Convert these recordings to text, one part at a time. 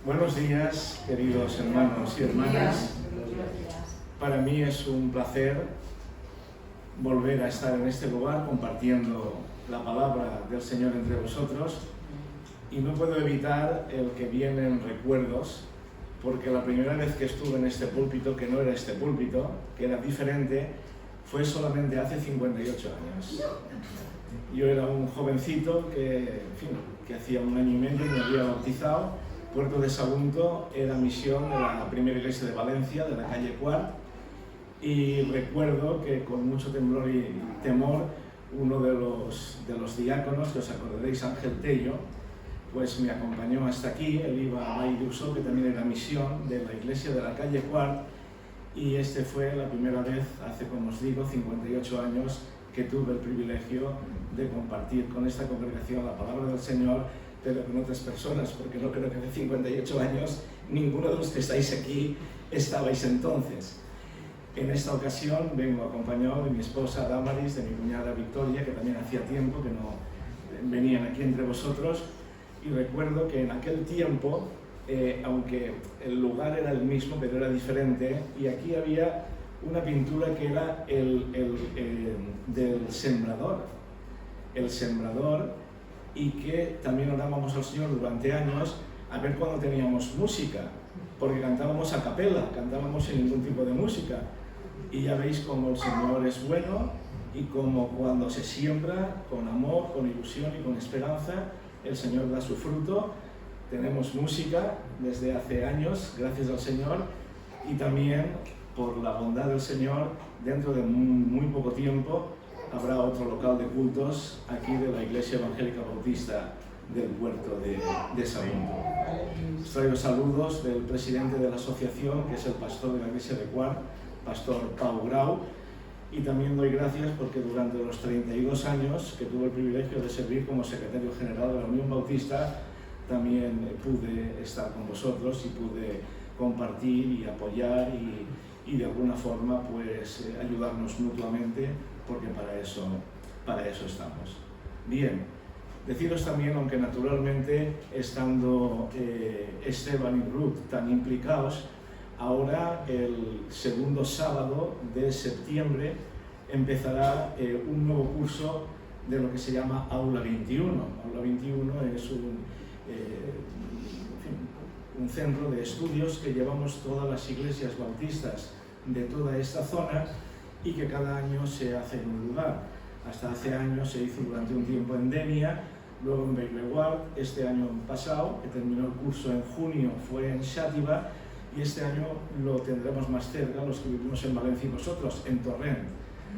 Buenos días, queridos hermanos y hermanas. Para mí es un placer volver a estar en este lugar compartiendo la palabra del Señor entre vosotros, y no puedo evitar el que vienen recuerdos, porque la primera vez que estuve en este púlpito, que no era este púlpito, que era diferente, fue solamente hace 58 años. Yo era un jovencito que hacía un año y medio me había bautizado. Puerto de Sagunto era misión de la primera iglesia de Valencia, de la calle Quart, y recuerdo que con mucho temblor y temor uno de los diáconos, que os acordaréis, Ángel Tello, pues me acompañó hasta aquí. Él iba a Bailluso, que también era misión de la iglesia de la calle Quart, y este fue la primera vez, hace, como os digo, 58 años, que tuve el privilegio de compartir con esta congregación la palabra del Señor, pero con otras personas, porque no creo que hace 58 años ninguno de los que estáis aquí estabais entonces. En esta ocasión vengo acompañado de mi esposa Damaris, de mi cuñada Victoria, que también hacía tiempo que no venían aquí entre vosotros, y recuerdo que en aquel tiempo, aunque el lugar era el mismo, pero era diferente, y aquí había una pintura que era del sembrador. El sembrador, y que también orábamos al Señor durante años a ver cuándo teníamos música, porque cantábamos a capela, cantábamos sin ningún tipo de música. Y ya veis cómo el Señor es bueno, y cómo cuando se siembra con amor, con ilusión y con esperanza, el Señor da su fruto. Tenemos música desde hace años, gracias al Señor, y también por la bondad del Señor, dentro de muy poco tiempo habrá otro local de cultos aquí de la Iglesia Evangélica Bautista del Puerto de Sagunto. Os traigo saludos del presidente de la asociación, que es el pastor de la Iglesia de Quart, pastor Pau Grau, y también doy gracias porque durante los 32 años que tuve el privilegio de servir como secretario general de la Unión Bautista, también pude estar con vosotros y pude compartir y apoyar y de alguna forma pues ayudarnos mutuamente, porque para eso estamos. Bien, deciros también, aunque naturalmente estando Esteban y Ruth tan implicados, ahora el segundo sábado de septiembre empezará un nuevo curso de lo que se llama Aula 21. Aula 21 es un centro de estudios que llevamos todas las iglesias bautistas de toda esta zona, y que cada año se hace en un lugar. Hasta hace años se hizo durante un tiempo en Denia, luego en Beigueguard. Este año pasado, que terminó el curso en junio, fue en Xàtiva, y este año lo tendremos más cerca, los que vivimos en Valencia y vosotros, en Torrent.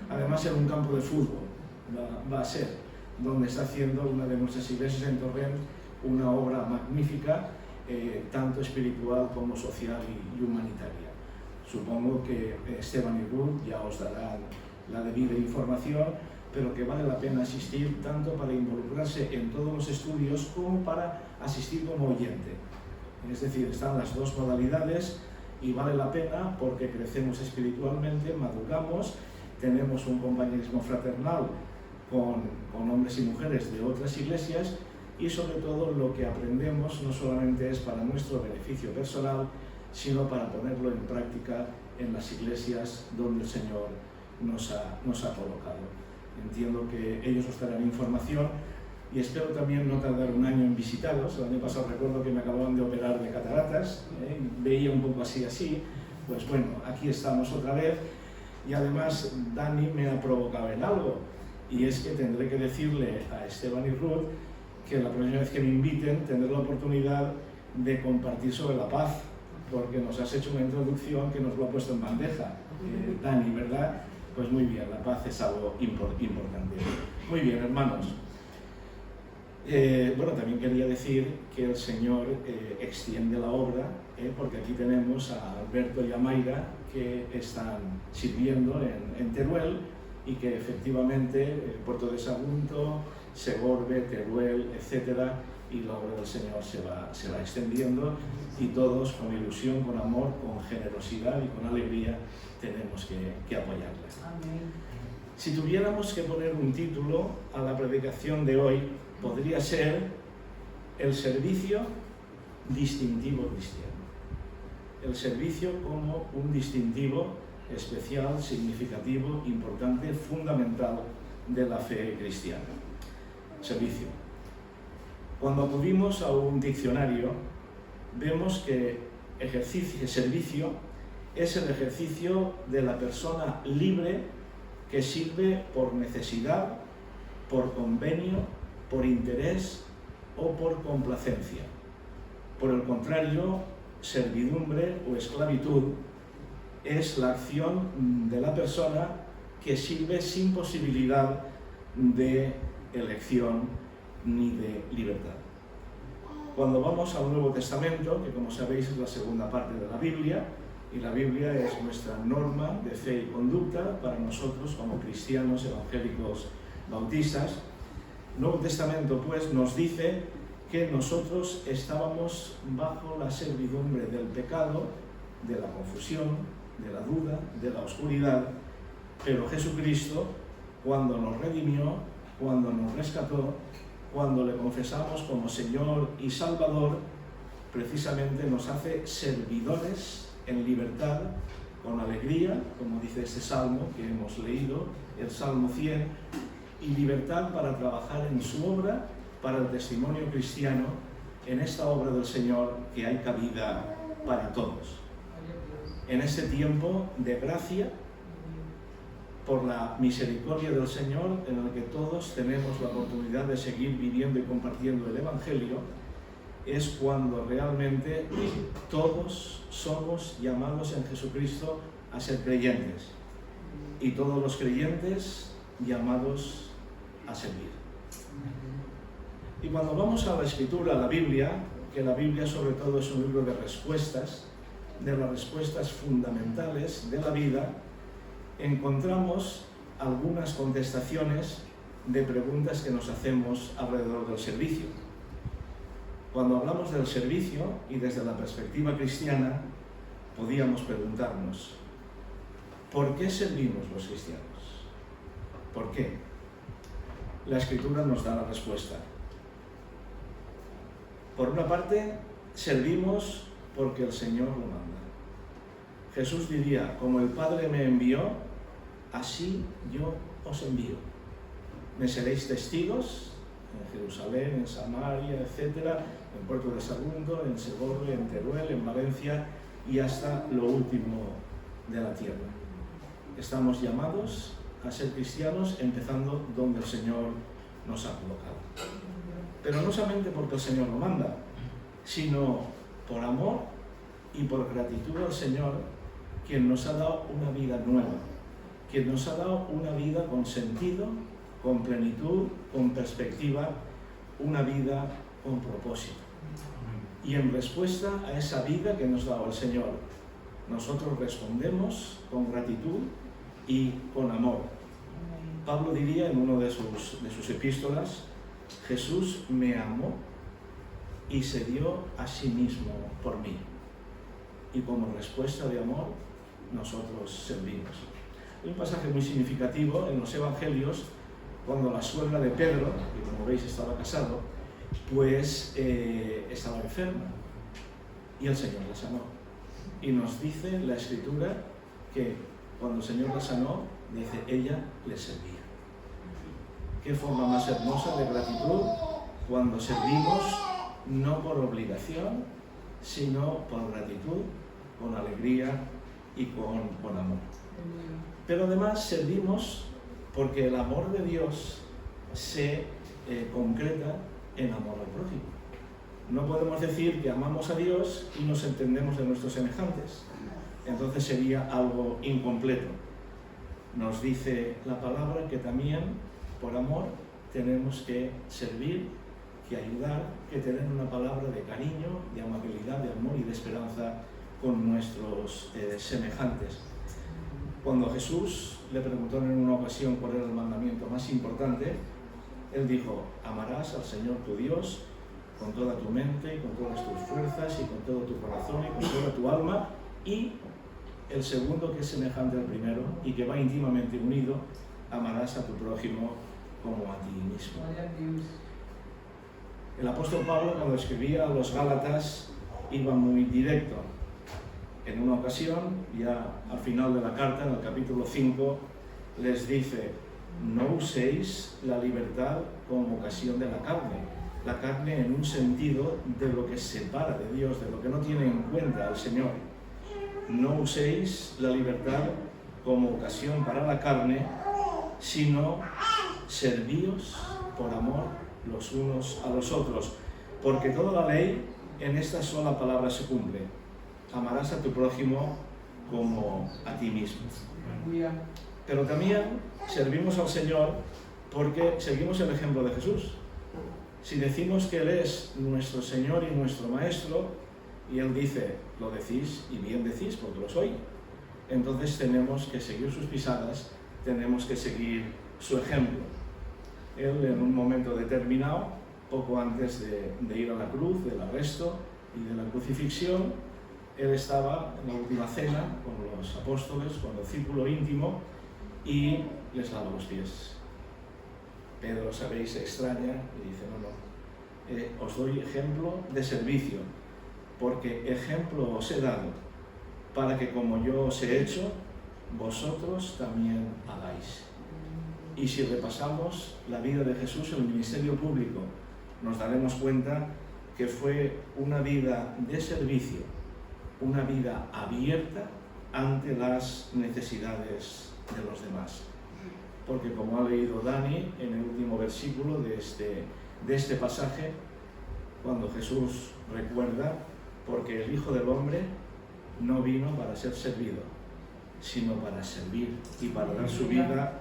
Además, en un campo de fútbol va a ser, donde está haciendo una de nuestras iglesias en Torrent una obra magnífica, tanto espiritual como social y humanitaria. Supongo que Esteban y Ruth ya os darán la debida información, pero que vale la pena asistir tanto para involucrarse en todos los estudios como para asistir como oyente. Es decir, están las dos modalidades y vale la pena porque crecemos espiritualmente, maduramos, tenemos un compañerismo fraternal con hombres y mujeres de otras iglesias, y sobre todo lo que aprendemos no solamente es para nuestro beneficio personal, sino para ponerlo en práctica en las iglesias donde el Señor nos ha colocado. Entiendo que ellos os darán información, y espero también no tardar un año en visitaros. El año pasado recuerdo que me acababan de operar de cataratas, veía un poco así, pues bueno, aquí estamos otra vez, y además Dani me ha provocado en algo, y es que tendré que decirle a Esteban y Ruth que la próxima vez que me inviten tendré la oportunidad de compartir sobre la paz, porque nos has hecho una introducción que nos lo ha puesto en bandeja, Dani, ¿verdad? Pues muy bien, la paz es algo importante. Muy bien, hermanos. Bueno, también quería decir que el Señor extiende la obra, porque aquí tenemos a Alberto y a Mayra, que están sirviendo en Teruel, y que efectivamente Puerto de Sagunto, Segorbe, Teruel, etcétera, y la obra del Señor se va extendiendo, y todos con ilusión, con amor, con generosidad y con alegría tenemos que apoyarla. Amén. Si tuviéramos que poner un título a la predicación de hoy, podría ser el servicio distintivo cristiano. El servicio como un distintivo especial, significativo, importante, fundamental de la fe cristiana. Servicio. Cuando acudimos a un diccionario, vemos que servicio es el ejercicio de la persona libre que sirve por necesidad, por convenio, por interés o por complacencia. Por el contrario, servidumbre o esclavitud es la acción de la persona que sirve sin posibilidad de elección ni de libertad. Cuando vamos al Nuevo Testamento, que como sabéis es la segunda parte de la Biblia, y la Biblia es nuestra norma de fe y conducta para nosotros como cristianos evangélicos bautistas, el Nuevo Testamento pues nos dice que nosotros estábamos bajo la servidumbre del pecado, de la confusión, de la duda, de la oscuridad, pero Jesucristo, cuando nos redimió, cuando nos rescató, cuando le confesamos como Señor y Salvador, precisamente nos hace servidores en libertad, con alegría, como dice este salmo que hemos leído, el Salmo 100, y libertad para trabajar en su obra, para el testimonio cristiano, en esta obra del Señor que hay cabida para todos. En este tiempo de gracia, por la misericordia del Señor, en el que todos tenemos la oportunidad de seguir viviendo y compartiendo el Evangelio, es cuando realmente todos somos llamados en Jesucristo a ser creyentes, y todos los creyentes llamados a servir. Y cuando vamos a la Escritura, a la Biblia, que la Biblia sobre todo es un libro de respuestas, de las respuestas fundamentales de la vida, encontramos algunas contestaciones de preguntas que nos hacemos alrededor del servicio. Cuando hablamos del servicio y desde la perspectiva cristiana, podíamos preguntarnos, ¿por qué servimos los cristianos? ¿Por qué? La Escritura nos da la respuesta. Por una parte, servimos porque el Señor lo manda. Jesús diría, como el Padre me envió, así yo os envío. Me seréis testigos en Jerusalén, en Samaria, etcétera, en Puerto de Sagunto, en Segovia, en Teruel, en Valencia y hasta lo último de la tierra. Estamos llamados a ser cristianos empezando donde el Señor nos ha colocado. Pero no solamente porque el Señor lo manda, sino por amor y por gratitud al Señor, quien nos ha dado una vida nueva, quien nos ha dado una vida con sentido, con plenitud, con perspectiva, una vida con propósito. Y en respuesta a esa vida que nos ha dado el Señor, nosotros respondemos con gratitud y con amor. Pablo diría en una de sus epístolas, Jesús me amó y se dio a sí mismo por mí. Y como respuesta de amor, nosotros servimos. Hay un pasaje muy significativo en los Evangelios, cuando la suegra de Pedro, que como veis estaba casado, pues estaba enferma y el Señor la sanó. Y nos dice la Escritura que cuando el Señor la sanó, dice, ella le servía. Qué forma más hermosa de gratitud cuando servimos no por obligación, sino por gratitud, con alegría y con amor. Pero además servimos porque el amor de Dios se concreta en amor al prójimo. No podemos decir que amamos a Dios y nos entendemos de nuestros semejantes. Entonces sería algo incompleto. Nos dice la palabra que también, por amor, tenemos que servir, que ayudar, que tener una palabra de cariño, de amabilidad, de amor y de esperanza con nuestros semejantes. Cuando Jesús le preguntó en una ocasión cuál era el mandamiento más importante, él dijo, amarás al Señor tu Dios con toda tu mente, y con todas tus fuerzas, y con todo tu corazón, y con toda tu alma, y el segundo, que es semejante al primero, y que va íntimamente unido, amarás a tu prójimo como a ti mismo. El apóstol Pablo, cuando escribía a los Gálatas, iba muy directo. En una ocasión, ya al final de la carta, en el capítulo 5, les dice: no uséis la libertad como ocasión de la carne en un sentido de lo que separa de Dios, de lo que no tiene en cuenta al Señor. No uséis la libertad como ocasión para la carne, sino servíos por amor los unos a los otros, porque toda la ley en esta sola palabra se cumple: amarás a tu prójimo como a ti mismo. Pero también servimos al Señor porque seguimos el ejemplo de Jesús. Si decimos que Él es nuestro Señor y nuestro Maestro, y Él dice: lo decís y bien decís porque lo soy, entonces tenemos que seguir sus pisadas, tenemos que seguir su ejemplo. Él, en un momento determinado, poco antes de ir a la cruz, del arresto y de la crucifixión, Él estaba en la última cena con los apóstoles, con el círculo íntimo, y les lava los pies. Pedro, sabéis, se extraña y dice: no, os doy ejemplo de servicio, porque ejemplo os he dado, para que como yo os he hecho, vosotros también hagáis. Y si repasamos la vida de Jesús en el ministerio público, nos daremos cuenta que fue una vida de servicio, una vida abierta ante las necesidades de los demás. Porque, como ha leído Dani en el último versículo de este pasaje, cuando Jesús recuerda: porque el Hijo del Hombre no vino para ser servido, sino para servir y para dar su vida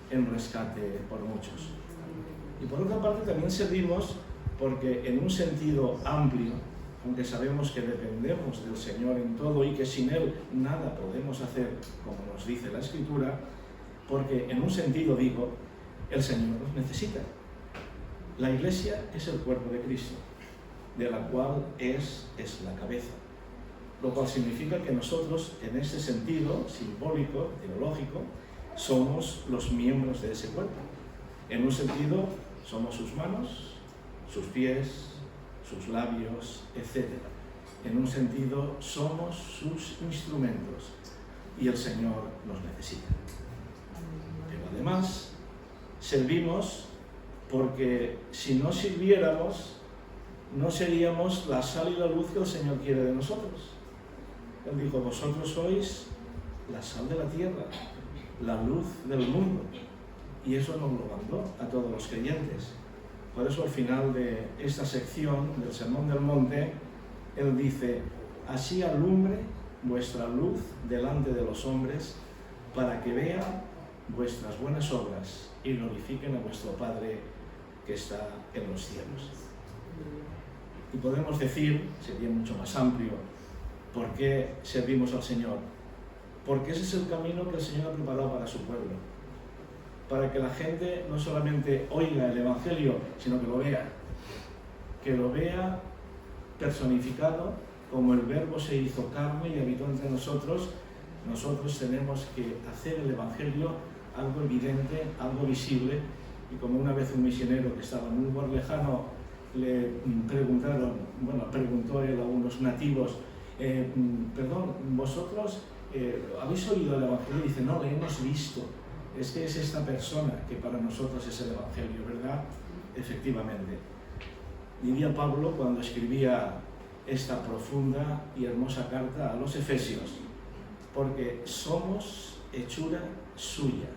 en rescate por muchos. Y por otra parte también servimos porque, en un sentido amplio, aunque sabemos que dependemos del Señor en todo y que sin Él nada podemos hacer, como nos dice la Escritura, porque en un sentido digo, el Señor nos necesita. La Iglesia es el cuerpo de Cristo, de la cual es la cabeza, lo cual significa que nosotros, en ese sentido simbólico, teológico, somos los miembros de ese cuerpo. En un sentido, somos sus manos, sus pies, sus labios, etc. En un sentido, somos sus instrumentos y el Señor nos necesita. Pero además, servimos porque si no sirviéramos, no seríamos la sal y la luz que el Señor quiere de nosotros. Él dijo: vosotros sois la sal de la tierra, la luz del mundo. Y eso nos lo mandó a todos los creyentes. Por eso, al final de esta sección del Sermón del Monte, Él dice: así alumbre vuestra luz delante de los hombres, para que vean vuestras buenas obras y glorifiquen a vuestro Padre que está en los cielos. Y podemos decir, sería mucho más amplio, ¿por qué servimos al Señor? Porque ese es el camino que el Señor ha preparado para su pueblo, para que la gente no solamente oiga el Evangelio, sino que lo vea personificado, como el Verbo se hizo carne y habitó entre nosotros. Nosotros tenemos que hacer el Evangelio algo evidente, algo visible. Y como una vez un misionero que estaba en un lugar lejano le preguntó él a unos nativos: perdón, ¿vosotros habéis oído el Evangelio? Y dice: no, le hemos visto. Es que es esta persona que para nosotros es el Evangelio, ¿verdad? Efectivamente. Diría Pablo cuando escribía esta profunda y hermosa carta a los Efesios: porque somos hechura suya,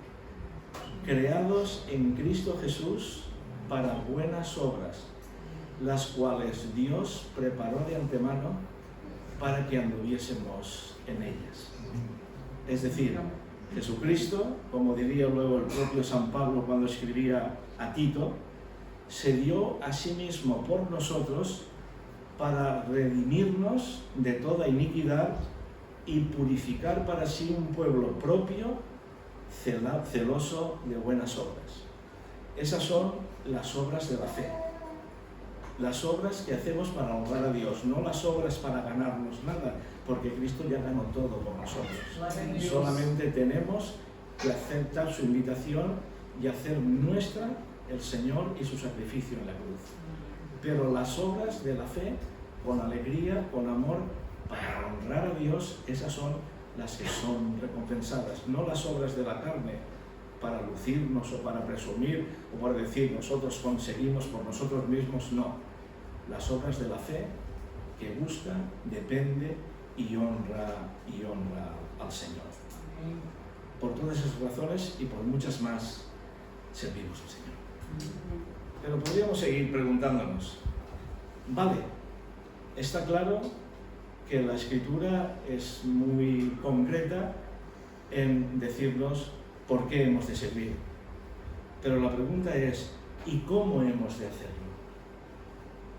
creados en Cristo Jesús para buenas obras, las cuales Dios preparó de antemano para que anduviésemos en ellas. Es decir, Jesucristo, como diría luego el propio San Pablo cuando escribía a Tito, se dio a sí mismo por nosotros para redimirnos de toda iniquidad y purificar para sí un pueblo propio, celoso de buenas obras. Esas son las obras de la fe, las obras que hacemos para honrar a Dios, no las obras para ganarnos nada, porque Cristo ya ganó todo por nosotros. Solamente tenemos que aceptar su invitación y hacer nuestra el Señor y su sacrificio en la cruz. Pero las obras de la fe con alegría, con amor, para honrar a Dios. Esas son las que son recompensadas, no las obras de la carne, para lucirnos o para presumir o para decir nosotros conseguimos por nosotros mismos, no. Las obras de la fe que busca, depende y honra al Señor. Por todas esas razones y por muchas más, servimos al Señor. Pero podríamos seguir preguntándonos, vale, está claro que la Escritura es muy concreta en decirnos por qué hemos de servir. Pero la pregunta es, ¿y cómo hemos de hacerlo?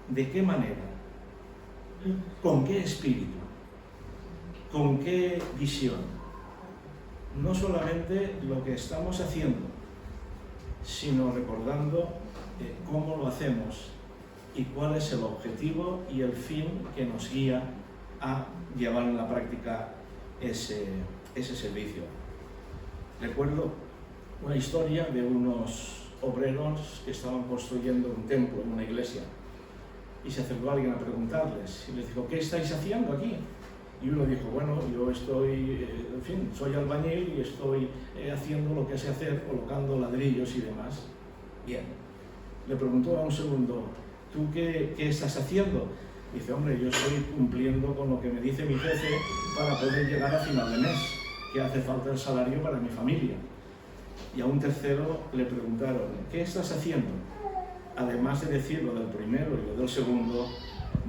¿De qué manera? ¿Con qué espíritu? ¿Con qué visión? No solamente lo que estamos haciendo, sino recordando cómo lo hacemos y cuál es el objetivo y el fin que nos guía a llevar en la práctica ese servicio. Recuerdo una historia de unos obreros que estaban construyendo un templo en una iglesia y se acercó alguien a preguntarles y les dijo, ¿qué estáis haciendo aquí? Y uno dijo, bueno, yo estoy, en fin, soy albañil y estoy haciendo lo que sé hacer, colocando ladrillos y demás. Bien. Le preguntó a un segundo, ¿tú qué estás haciendo? Dice, hombre, yo estoy cumpliendo con lo que me dice mi jefe para poder llegar a final de mes, que hace falta el salario para mi familia. Y a un tercero le preguntaron, ¿qué estás haciendo? Además de decir lo del primero y lo del segundo,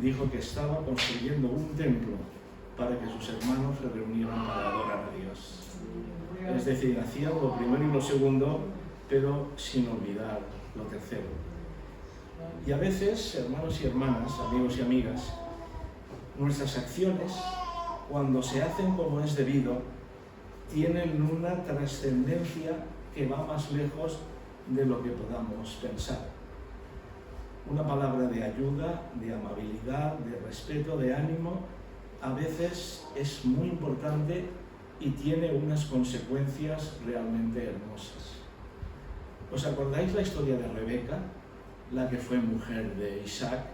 dijo que estaba construyendo un templo para que sus hermanos se reunieran para adorar a Dios. Es decir, hacían lo primero y lo segundo, pero sin olvidar lo tercero. Y a veces, hermanos y hermanas, amigos y amigas, nuestras acciones, cuando se hacen como es debido, tienen una trascendencia que va más lejos de lo que podamos pensar. Una palabra de ayuda, de amabilidad, de respeto, de ánimo, a veces es muy importante y tiene unas consecuencias realmente hermosas. ¿Os acordáis la historia de Rebeca, la que fue mujer de Isaac?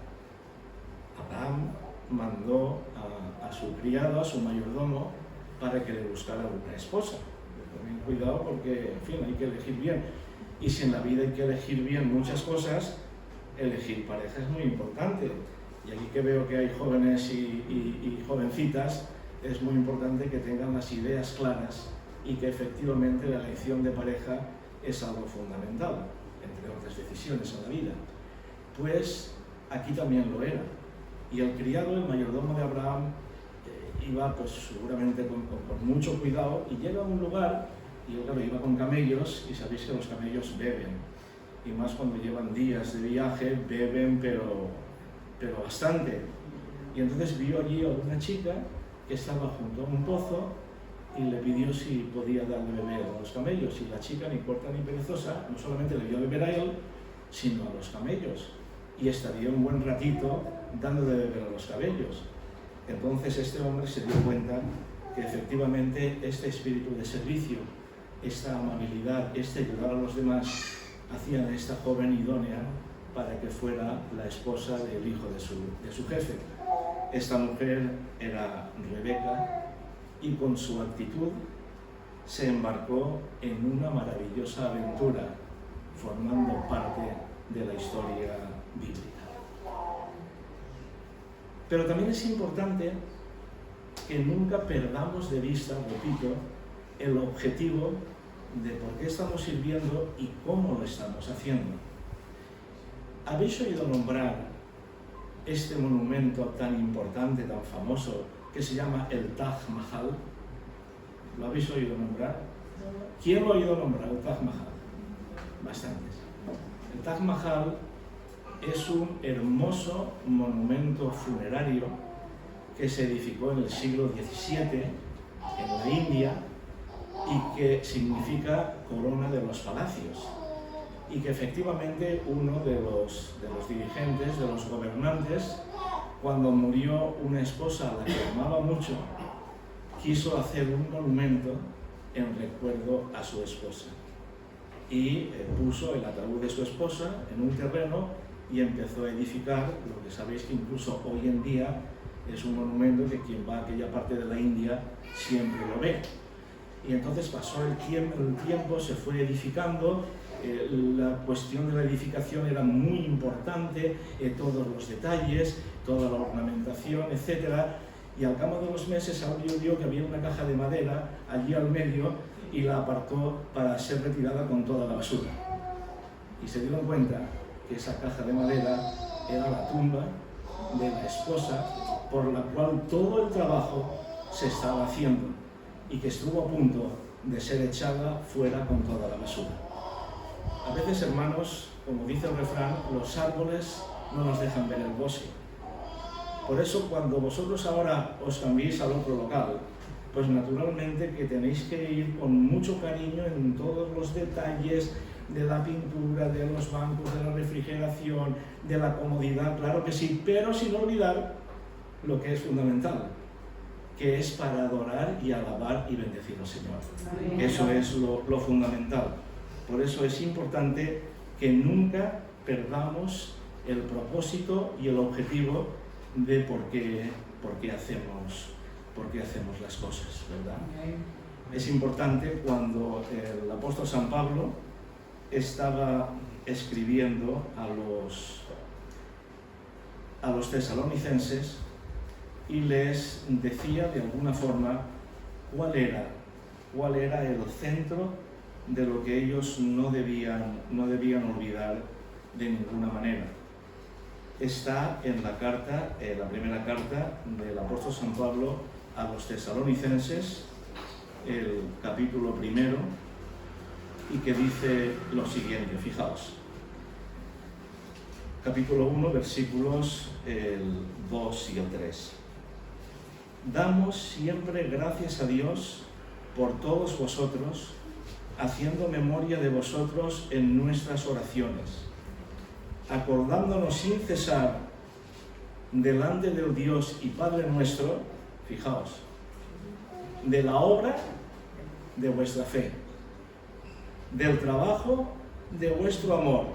Abraham mandó a su criado, a su mayordomo, para que le buscara una esposa. Ten cuidado porque, en fin, hay que elegir bien. Y si en la vida hay que elegir bien muchas cosas, elegir pareja es muy importante. Y aquí que veo que hay jóvenes y jovencitas, es muy importante que tengan las ideas claras y que efectivamente la elección de pareja es algo fundamental, entre otras decisiones en la vida. Pues aquí también lo era. Y el criado, el mayordomo de Abraham, iba pues seguramente con mucho cuidado y llega a un lugar y claro, iba con camellos y sabéis que los camellos beben. Y más cuando llevan días de viaje, beben pero bastante. Y entonces vio allí a una chica que estaba junto a un pozo y le pidió si podía darle beber a los camellos. Y la chica, ni corta ni perezosa, no solamente le dio a beber a él, sino a los camellos. Y estaría un buen ratito dando de beber a los camellos. Entonces este hombre se dio cuenta que efectivamente este espíritu de servicio, esta amabilidad, este ayudar a los demás, hacían a esta joven idónea para que fuera la esposa del hijo de su jefe. Esta mujer era Rebeca y con su actitud se embarcó en una maravillosa aventura, formando parte de la historia bíblica. Pero también es importante que nunca perdamos de vista, repito, el objetivo de por qué estamos sirviendo y cómo lo estamos haciendo. ¿Habéis oído nombrar este monumento tan importante, tan famoso, que se llama el Taj Mahal? ¿Lo habéis oído nombrar? ¿Quién lo ha oído nombrar, el Taj Mahal? Bastantes. El Taj Mahal es un hermoso monumento funerario que se edificó en el siglo XVII en la India y que significa corona de los palacios, y que efectivamente uno de los dirigentes, de los gobernantes, cuando murió una esposa a la que amaba mucho, quiso hacer un monumento en recuerdo a su esposa y puso el ataúd de su esposa en un terreno y empezó a edificar lo que sabéis que incluso hoy en día es un monumento que quien va a aquella parte de la India siempre lo ve. Y entonces pasó el tiempo, se fue edificando, la cuestión de la edificación era muy importante, todos los detalles, toda la ornamentación, etc. Y al cabo de los meses Aurelio vio que había una caja de madera allí al medio y la apartó para ser retirada con toda la basura. Y se dieron cuenta que esa caja de madera era la tumba de la esposa por la cual todo el trabajo se estaba haciendo y que estuvo a punto de ser echada fuera con toda la basura. A veces, hermanos, como dice el refrán, los árboles no nos dejan ver el bosque. Por eso, cuando vosotros ahora os cambiéis al otro local, pues naturalmente que tenéis que ir con mucho cariño en todos los detalles de la pintura, de los bancos, de la refrigeración, de la comodidad, claro que sí, pero sin olvidar lo que es fundamental, que es para adorar y alabar y bendecir al Señor. Amén. Eso es lo fundamental. Por eso es importante que nunca perdamos el propósito y el objetivo de por qué hacemos las cosas, ¿verdad? Amén. Es importante cuando el apóstol San Pablo estaba escribiendo a los tesalonicenses y les decía de alguna forma cuál era el centro de lo que ellos no debían olvidar de ninguna manera. Está en la primera carta del apóstol San Pablo a los tesalonicenses, el capítulo 1, y que dice lo siguiente, fijaos. Capítulo 1, versículos el 2 y el 3. Damos siempre gracias a Dios por todos vosotros, haciendo memoria de vosotros en nuestras oraciones, acordándonos sin cesar delante del Dios y Padre nuestro, fijaos, de la obra de vuestra fe, del trabajo de vuestro amor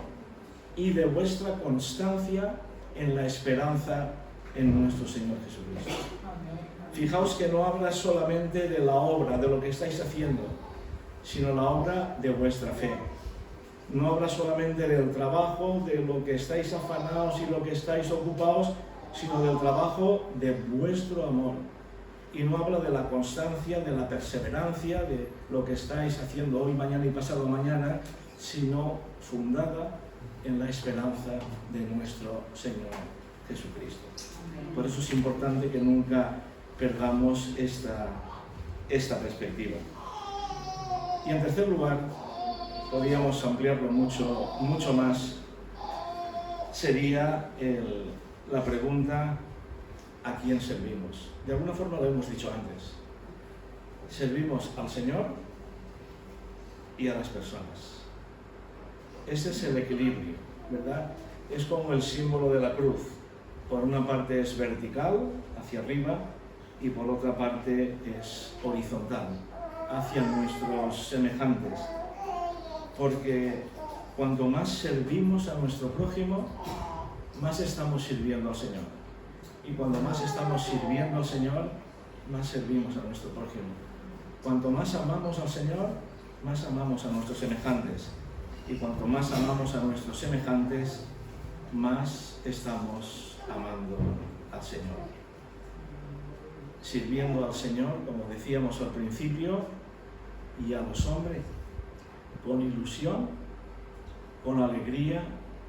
y de vuestra constancia en la esperanza en nuestro Señor Jesucristo. Fijaos que no habla solamente de la obra, de lo que estáis haciendo, sino la obra de vuestra fe. No habla solamente del trabajo, de lo que estáis afanados y lo que estáis ocupados, sino del trabajo de vuestro amor. Y no habla de la constancia, de la perseverancia, de lo que estáis haciendo hoy, mañana y pasado mañana, sino fundada en la esperanza de nuestro Señor Jesucristo. Por eso es importante que nunca perdamos esta perspectiva. Y en tercer lugar, podríamos ampliarlo mucho más, sería la pregunta: ¿a quién servimos? De alguna forma lo hemos dicho antes. Servimos al Señor y a las personas. Ese es el equilibrio, ¿verdad? Es como el símbolo de la cruz. Por una parte es vertical, hacia arriba, y por otra parte es horizontal, hacia nuestros semejantes. Porque cuanto más servimos a nuestro prójimo, más estamos sirviendo al Señor. Y cuando más estamos sirviendo al Señor, más servimos a nuestro prójimo. Cuanto más amamos al Señor, más amamos a nuestros semejantes. Y cuanto más amamos a nuestros semejantes, más estamos amando al Señor. Sirviendo al Señor, como decíamos al principio, y a los hombres, con ilusión, con alegría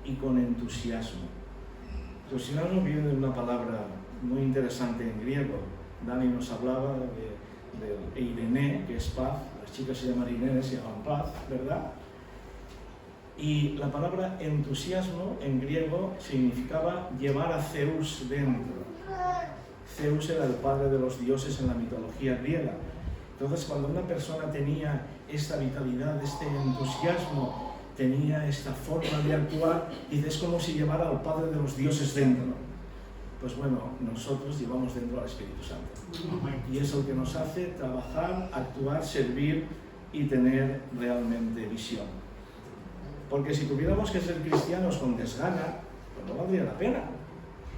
y con entusiasmo. Entusiasmo viene de una palabra muy interesante en griego. Dani nos hablaba de Irene, que es paz. Las chicas se llaman Irene, se llaman paz, ¿verdad? Y la palabra entusiasmo en griego significaba llevar a Zeus dentro. Zeus era el padre de los dioses en la mitología griega. Entonces, cuando una persona tenía esta vitalidad, este entusiasmo, tenía esta forma de actuar, dice, es como si llevara al padre de los dioses dentro. Pues bueno, nosotros llevamos dentro al Espíritu Santo. Y es el que nos hace trabajar, actuar, servir y tener realmente visión. Porque si tuviéramos que ser cristianos con desgana, pues no valdría la pena.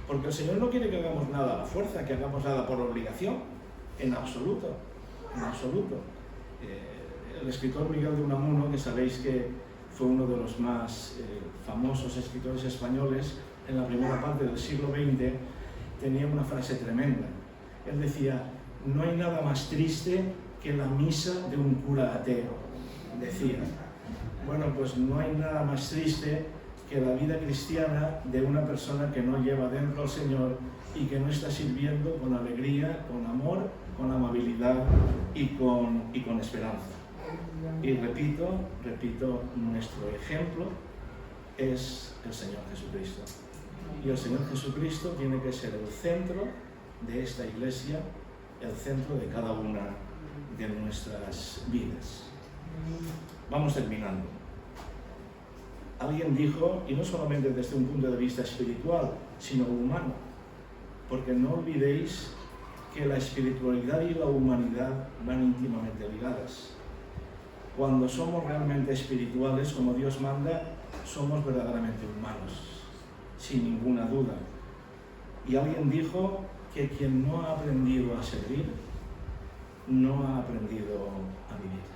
Porque el Señor no quiere que hagamos nada a la fuerza, que hagamos nada por obligación, en absoluto, en absoluto. El escritor Miguel de Unamuno, que sabéis que fue uno de los más famosos escritores españoles en la primera parte del siglo XX, tenía una frase tremenda. Él decía: no hay nada más triste que la misa de un cura ateo, decía. Bueno, pues no hay nada más triste que la vida cristiana de una persona que no lleva dentro al Señor y que no está sirviendo con alegría, con amor, con amabilidad y con esperanza. Y repito, nuestro ejemplo es el Señor Jesucristo. Y el Señor Jesucristo tiene que ser el centro de esta iglesia, el centro de cada una de nuestras vidas. Vamos terminando. Alguien dijo, y no solamente desde un punto de vista espiritual, sino humano, porque no olvidéis que la espiritualidad y la humanidad van íntimamente ligadas. Cuando somos realmente espirituales, como Dios manda, somos verdaderamente humanos, sin ninguna duda. Y alguien dijo que quien no ha aprendido a servir, no ha aprendido a vivir.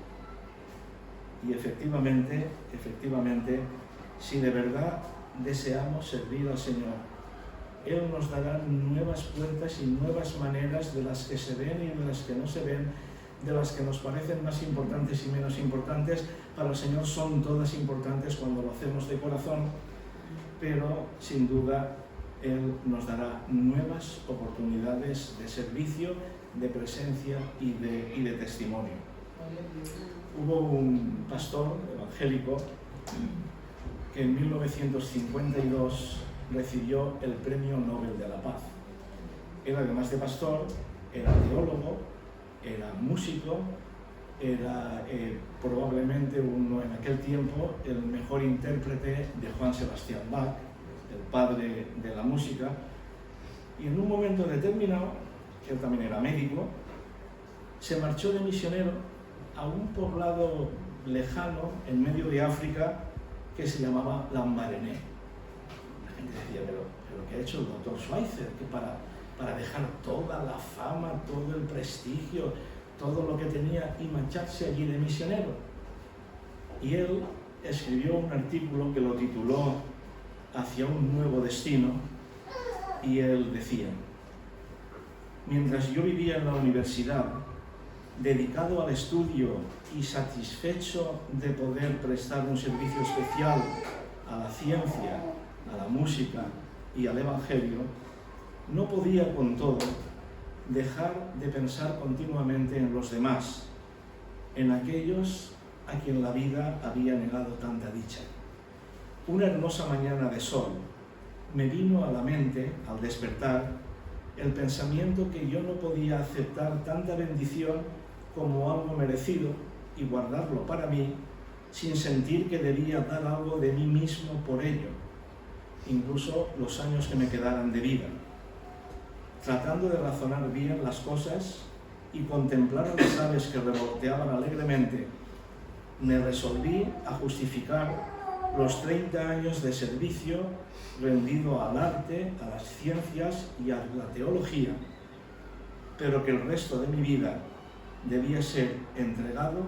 Y efectivamente, si de verdad deseamos servir al Señor, Él nos dará nuevas puertas y nuevas maneras, de las que se ven y de las que no se ven, de las que nos parecen más importantes y menos importantes. Para el Señor son todas importantes cuando lo hacemos de corazón, pero sin duda Él nos dará nuevas oportunidades de servicio, de presencia y de testimonio. Hubo un pastor evangélico que en 1952 recibió el Premio Nobel de la Paz. Él, además de pastor, era teólogo, era músico, era probablemente en aquel tiempo el mejor intérprete de Johann Sebastian Bach, el padre de la música, y en un momento determinado, que él también era médico, se marchó de misionero a un poblado lejano en medio de África que se llamaba Lambaréné. La gente decía, pero ¿qué ha hecho el doctor Schweitzer? Que para dejar toda la fama, todo el prestigio, todo lo que tenía y marcharse allí de misionero. Y él escribió un artículo que lo tituló Hacia un nuevo destino, y él decía: mientras yo vivía en la universidad, dedicado al estudio y satisfecho de poder prestar un servicio especial a la ciencia, a la música y al Evangelio, no podía con todo dejar de pensar continuamente en los demás, en aquellos a quien la vida había negado tanta dicha. Una hermosa mañana de sol me vino a la mente, al despertar, el pensamiento que yo no podía aceptar tanta bendición como algo merecido y guardarlo para mí, sin sentir que debía dar algo de mí mismo por ello, incluso los años que me quedaran de vida. Tratando de razonar bien las cosas y contemplar a las aves que revoloteaban alegremente, me resolví a justificar los 30 años de servicio rendido al arte, a las ciencias y a la teología, pero que el resto de mi vida debía ser entregado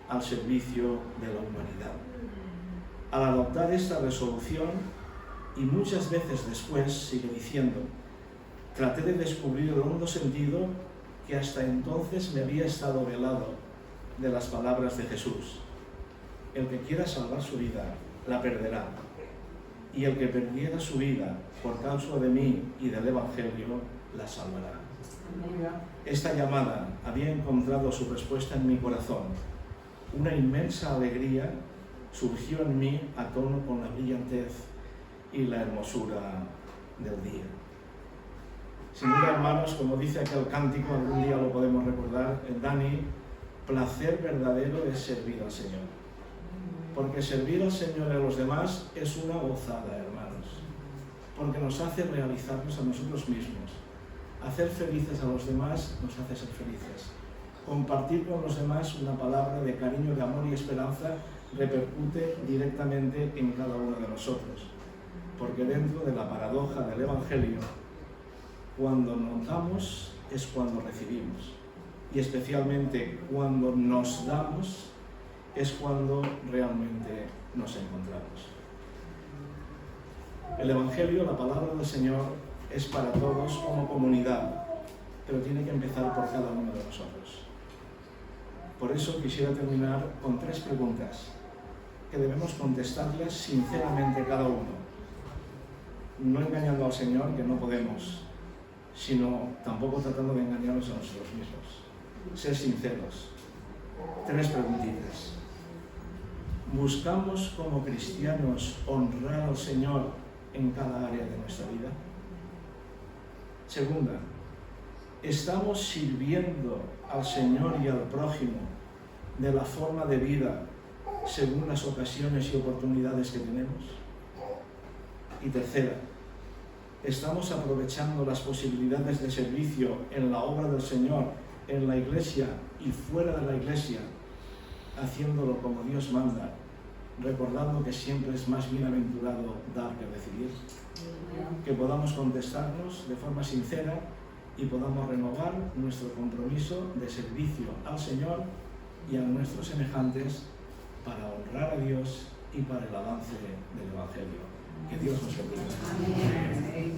al servicio de la humanidad. Al adoptar esta resolución, y muchas veces después, sigue diciendo, traté de descubrir el hondo sentido que hasta entonces me había estado velado de las palabras de Jesús. El que quiera salvar su vida, la perderá. Y el que perdiera su vida por causa de mí y del Evangelio, la salvará. Esta llamada había encontrado su respuesta en mi corazón. Una inmensa alegría surgió en mí a tono con la brillantez y la hermosura del día. Sin duda, hermanos, como dice aquel cántico, algún día lo podemos recordar, Dani, placer verdadero es servir al Señor. Porque servir al Señor y a los demás es una gozada, hermanos. Porque nos hace realizarnos a nosotros mismos. Hacer felices a los demás nos hace ser felices. Compartir con los demás una palabra de cariño, de amor y esperanza repercute directamente en cada uno de nosotros. porque dentro de la paradoja del Evangelio, cuando nos damos es cuando recibimos, y especialmente cuando nos damos es cuando realmente nos encontramos. El Evangelio, la palabra del Señor, es para todos como comunidad, pero tiene que empezar por cada uno de nosotros. Por eso quisiera terminar con 3 preguntas que debemos contestarlas sinceramente cada uno, no engañando al Señor, que no podemos, sino tampoco tratando de engañarnos a nosotros mismos. Ser sinceros. 3 preguntitas. ¿Buscamos como cristianos honrar al Señor en cada área de nuestra vida? Segunda, ¿estamos sirviendo al Señor y al prójimo de la forma de vida según las ocasiones y oportunidades que tenemos? Y tercera, ¿estamos aprovechando las posibilidades de servicio en la obra del Señor, en la Iglesia y fuera de la Iglesia, haciéndolo como Dios manda, recordando que siempre es más bienaventurado dar que recibir? Que podamos contestarnos de forma sincera y podamos renovar nuestro compromiso de servicio al Señor y a nuestros semejantes para honrar a Dios y para el avance del Evangelio. Que Dios nos bendiga. Amén.